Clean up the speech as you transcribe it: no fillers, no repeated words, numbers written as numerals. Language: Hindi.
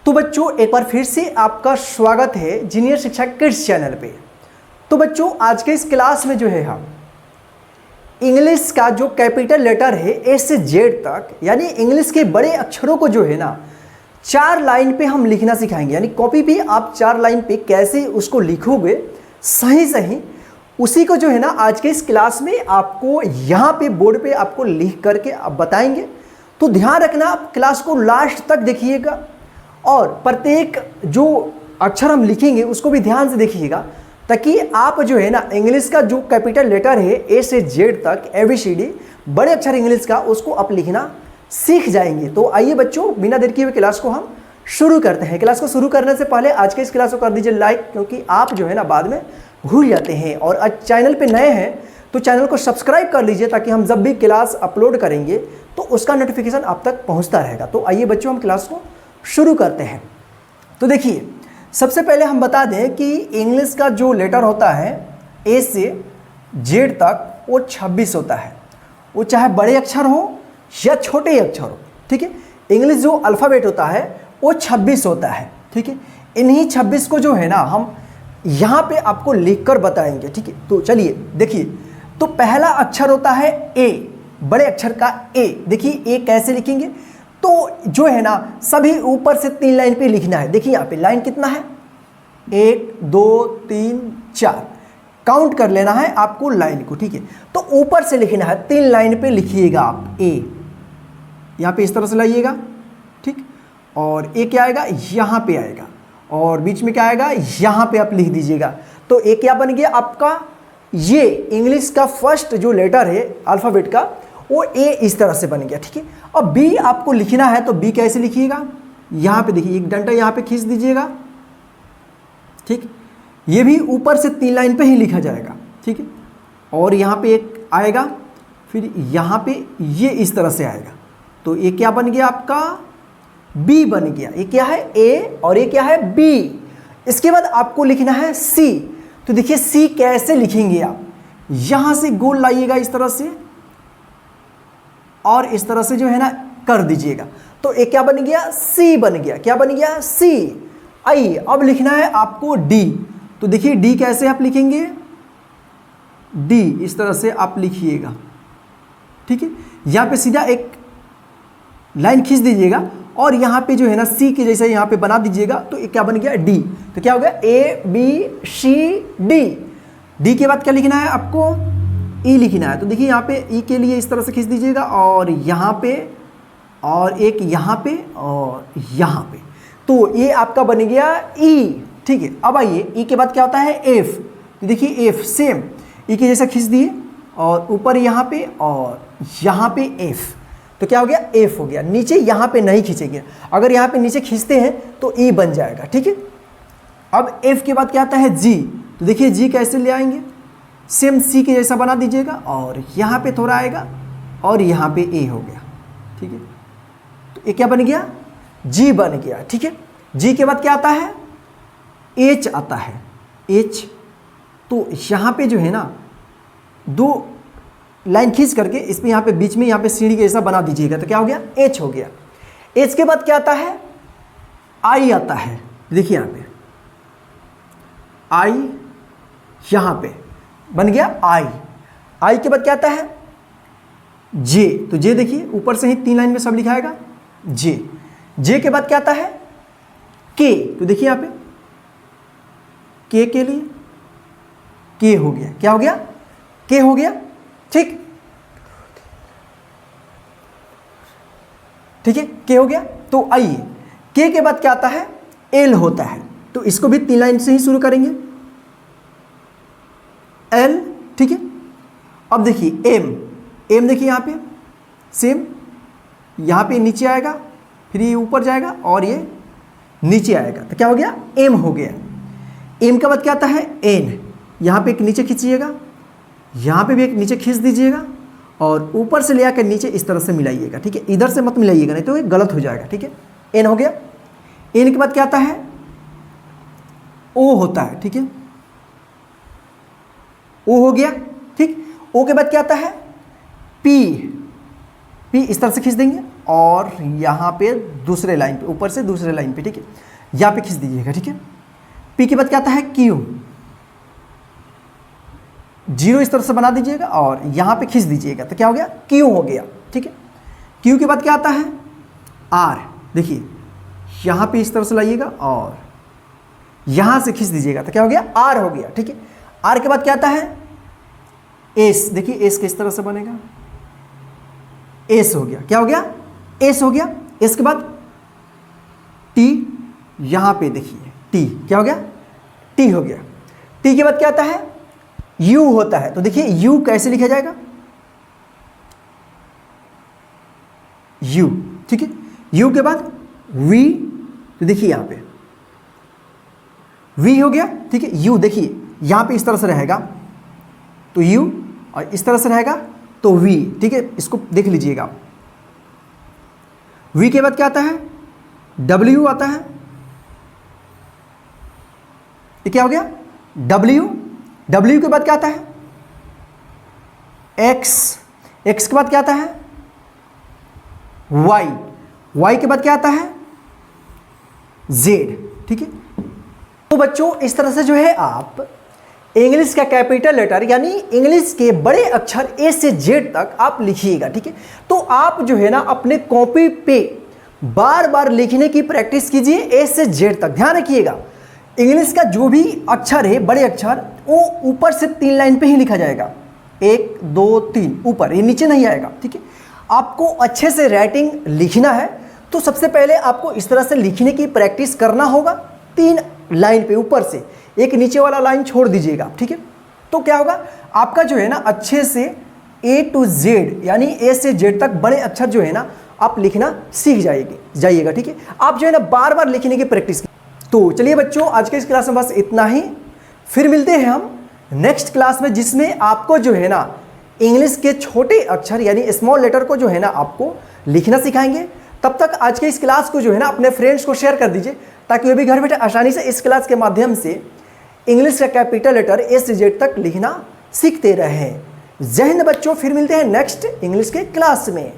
तो बच्चों एक बार फिर से आपका स्वागत है जीनियर शिक्षा किड्स चैनल पे। तो बच्चों आज के इस क्लास में जो है हम इंग्लिश का जो कैपिटल लेटर है ए से जेड तक, यानी इंग्लिश के बड़े अक्षरों को जो है ना 4 लाइन पे हम लिखना सिखाएंगे। यानी कॉपी पे आप 4 लाइन पे कैसे उसको लिखोगे सही सही, उसी को जो है ना आज के इस क्लास में आपको यहाँ पे बोर्ड पे आपको लिख करके आप बताएंगे। तो ध्यान रखना, आप क्लास को लास्ट तक देखिएगा और प्रत्येक जो अक्षर हम लिखेंगे उसको भी ध्यान से देखिएगा, ताकि आप जो है ना इंग्लिश का जो कैपिटल लेटर है ए से जेड तक ABCD बड़े अक्षर इंग्लिश का उसको आप लिखना सीख जाएंगे। तो आइए बच्चों बिना देर किए हुए क्लास को हम शुरू करते हैं। क्लास को शुरू करने से पहले आज के इस क्लास को कर दीजिए लाइक, क्योंकि आप जो है ना बाद में भूल जाते हैं। और आज चैनल पे नए हैं तो चैनल को सब्सक्राइब कर लीजिए, ताकि हम जब भी क्लास अपलोड करेंगे तो उसका नोटिफिकेशन आप तक पहुँचता रहेगा। तो आइए बच्चों हम क्लास को शुरू करते हैं। तो देखिए सबसे पहले हम बता दें कि इंग्लिश का जो लेटर होता है ए से जेड तक वो 26 होता है। वो चाहे बड़े अक्षर हो या छोटे अक्षर हो, ठीक है। इंग्लिश जो अल्फ़ाबेट होता है वो 26 होता है, ठीक है। इन्हीं 26 को जो है ना हम यहाँ पे आपको लिख कर बताएंगे, ठीक है। तो चलिए देखिए, तो पहला अक्षर होता है ए, बड़े अक्षर का ए। देखिए ए कैसे लिखेंगे, तो जो है ना सभी ऊपर से 3 लाइन पे लिखना है। देखिए यहाँ पे लाइन कितना है, 1 2 3 4 काउंट कर लेना है आपको लाइन को, ठीक है। तो ऊपर से लिखना है, 3 लाइन पे लिखिएगा आप ए, यहाँ पे इस तरह से लाइएगा, ठीक। और ए क्या आएगा, यहाँ पे आएगा, और बीच में क्या आएगा, यहाँ पे आप लिख दीजिएगा। तो ए क्या बन गया आपका, ये इंग्लिश का फर्स्ट जो लेटर है अल्फ़ाबेट का वो ए इस तरह से बन गया, ठीक है। अब बी आपको लिखना है, तो बी कैसे लिखिएगा, यहाँ पे देखिए एक डंडा यहाँ पे खींच दीजिएगा, ठीक। ये भी ऊपर से 3 लाइन पे ही लिखा जाएगा, ठीक है। और यहाँ पे एक आएगा, फिर यहाँ पे ये इस तरह से आएगा। तो ये क्या बन गया आपका, बी बन गया। ये क्या है, ए, और ये क्या है, बी। इसके बाद आपको लिखना है सी। तो देखिए सी कैसे लिखेंगे आप, यहाँ से गोल लाइएगा इस तरह से, और इस तरह से जो है ना कर दीजिएगा। तो एक क्या बन गया, सी बन गया। क्या बन गया, सी। आई अब लिखना है आपको डी। तो देखिए डी कैसे आप लिखेंगे, डी इस तरह से आप लिखिएगा, ठीक है। यहाँ पे सीधा एक लाइन खींच दीजिएगा और यहाँ पे जो है ना सी के जैसे यहाँ पे बना दीजिएगा। तो ये क्या बन गया, डी। तो क्या हो गया, ABCD। डी के बाद क्या लिखना है आपको, ई लिखना है। तो देखिए यहाँ पे ई के लिए इस तरह से खींच दीजिएगा, और यहाँ पे, और एक यहाँ पे, और यहाँ पे। तो ये आपका बन गया ई, ठीक है। अब आइए ई के बाद क्या होता है, एफ। तो देखिए एफ सेम ई के जैसा खींच दिए, और ऊपर यहाँ पे, और यहाँ पे एफ। तो क्या हो गया, एफ हो गया। नीचे यहाँ पे नहीं खींचेंगे, अगर यहाँ पे नीचे खींचते हैं तो ई बन जाएगा, ठीक है। अब एफ के बाद क्या आता है, जी। तो देखिए जी कैसे ले आएंगे, सेम सी के जैसा बना दीजिएगा, और यहाँ पे थोड़ा आएगा, और यहाँ पे ए हो गया, ठीक है। तो ये क्या बन गया, जी बन गया, ठीक है। जी के बाद क्या आता है, एच आता है, एच। तो यहाँ पे जो है ना 2 लाइन खींच करके इस पे यहाँ पे बीच में यहाँ पे सीढ़ी के जैसा बना दीजिएगा। तो क्या हो गया, एच हो गया। एच के बाद क्या आता है, आई आता है। देखिए यहाँ पे आई, यहाँ पे बन गया आई। आई के बाद क्या आता है, जे। तो जे देखिए ऊपर से ही 3 लाइन में सब लिखाएगा, जे। जे के बाद क्या आता है, के। तो देखिए यहाँ पे के लिए के हो गया। क्या हो गया, के हो गया, ठीक, ठीक है, के हो गया। तो आइए के के बाद क्या आता है, एल होता है। तो इसको भी 3 लाइन से ही शुरू करेंगे, एल, ठीक है। अब देखिए एम। एम देखिए यहाँ पे सेम, यहाँ पे नीचे आएगा, फिर ये ऊपर जाएगा, और ये नीचे आएगा। तो क्या हो गया, एम हो गया। एम के बाद क्या आता है, एन। यहाँ पे एक नीचे खींचिएगा, यहाँ पे भी एक नीचे खींच दीजिएगा, और ऊपर से ले आकर नीचे इस तरह से मिलाइएगा, ठीक है। इधर से मत मिलाइएगा, नहीं तो ये गलत हो जाएगा, ठीक है। एन हो गया। एन के बाद क्या आता है, ओ होता है, ठीक है। ओ हो गया, ठीक। ओ के बाद क्या आता है, पी। पी इस तरह से खींच देंगे, और यहाँ पे दूसरे लाइन पे, ऊपर से दूसरे लाइन पे, ठीक है, यहाँ पे खींच दीजिएगा, ठीक है। पी के बाद क्या आता है क्यू, 0 इस तरह से बना दीजिएगा और यहाँ पे खींच दीजिएगा, तो क्या हो गया क्यू हो गया, ठीक है। क्यू के बाद क्या आता है आर, देखिए यहाँ पे इस तरह से लाइएगा और यहाँ से खींच दीजिएगा, तो क्या हो गया आर हो गया, ठीक है। आर के बाद क्या आता है एस, देखिए एस किस तरह से बनेगा, एस हो गया, क्या हो गया एस हो गया। इसके बाद टी, यहाँ पे देखिए टी, क्या हो गया टी हो गया। टी के बाद क्या आता है यू होता है, तो देखिए यू कैसे लिखा जाएगा, यू, ठीक है। यू के बाद वी, तो देखिए यहाँ पे वी हो गया, ठीक है। यू देखिए यहाँ पे इस तरह से रहेगा तो यू, और इस तरह से रहेगा तो वी, ठीक है, इसको देख लीजिएगा। वी के बाद क्या आता है डब्ल्यू आता है, ये क्या हो गया डब्ल्यू। डब्ल्यू के बाद क्या आता है एक्स, एक्स के बाद क्या आता है वाई, वाई के बाद क्या आता है जेड, ठीक है। तो बच्चों इस तरह से जो है आप इंग्लिश का कैपिटल लेटर यानी इंग्लिश के बड़े अक्षर ए से जेड तक आप लिखिएगा, ठीक है। तो आप जो है ना अपने कॉपी पे बार बार लिखने की प्रैक्टिस कीजिए ए से जेड तक। ध्यान रखिएगा इंग्लिश का जो भी अक्षर है बड़े अक्षर वो ऊपर से 3 लाइन पे ही लिखा जाएगा, 1 2 3 ऊपर, ये नीचे नहीं आएगा, ठीक है। आपको अच्छे से राइटिंग लिखना है तो सबसे पहले आपको इस तरह से लिखने की प्रैक्टिस करना होगा, 3 लाइन पे ऊपर से, एक नीचे वाला लाइन छोड़ दीजिएगा, ठीक है। तो क्या होगा आपका जो है ना अच्छे से ए टू जेड यानी ए से जेड तक बड़े अक्षर जो है ना आप लिखना सीख जाइएगा, ठीक है। आप जो है ना बार बार लिखने की प्रैक्टिस। तो चलिए बच्चों आज के इस क्लास में बस इतना ही, फिर मिलते हैं हम नेक्स्ट क्लास में जिसमें आपको जो है ना इंग्लिश के छोटे अक्षर यानी स्मॉल लेटर को जो है ना आपको लिखना सिखाएंगे। तब तक आज के इस क्लास को जो है ना अपने फ्रेंड्स को शेयर कर दीजिए ताकि वे भी घर बैठे आसानी से इस क्लास के माध्यम से इंग्लिश का कैपिटल लेटर ए से जेड तक लिखना सीखते रहें। जय हिंद बच्चों, फिर मिलते हैं नेक्स्ट इंग्लिश के क्लास में।